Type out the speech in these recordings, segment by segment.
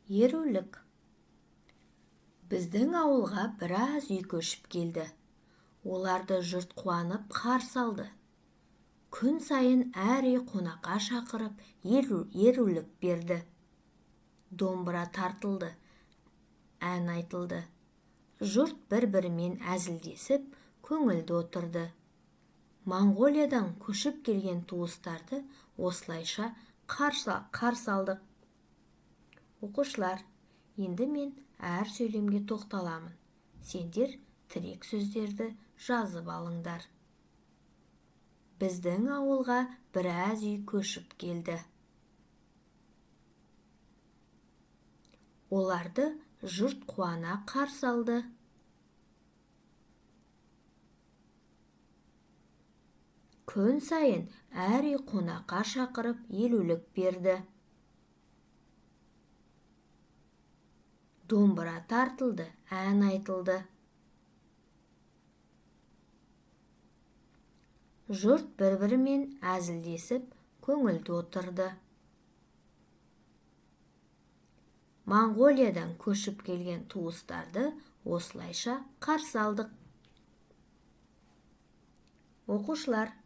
Ерулік. Біздің ауылға біраз үй көшіп келді. Оларды жұрт қуанып қарсы алды. Күн сайын әр үй қонаққа шақырып ерулік берді. Домбыра тартылды, ән айтылды. Жұрт бір-бірімен әзілдесіп, көңілді отырды. Моңғолиядан көшіп келген туыстарды осылайша қарсы алдық. Оқушылар, енді мен әр сөйлемге тоқталамын. Сендер тірек сөздерді жазып алыңдар. Біздің ауылға біраз үй көшіп келді. Оларды жұрт қуана қарсы алды. Күн сайын әр үй қонаққа шақырып ерулік берді. Домбыра тартылды, ән айтылды. Жұрт бір-бірімен әзілдесіп, көңілді отырды. Моңғолиядан көшіп келген туыстарды осылайша қарсы алдық. Оқушылар,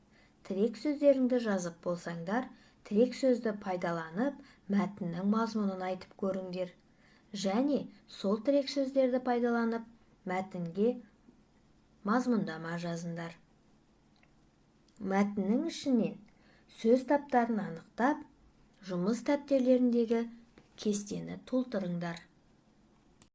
тірек сөздеріңді жазып болсаңдар, тірек сөзді пайдаланып, мәтіннің мазмұнын айтып көріңдер. Және сол тірек сөздерді пайдаланып, мәтінге мазмұндама жазыңдар. Мәтіннің ішінен сөз таптарын анықтап, жұмыс дәптерлеріндегі кестені толтырыңдар.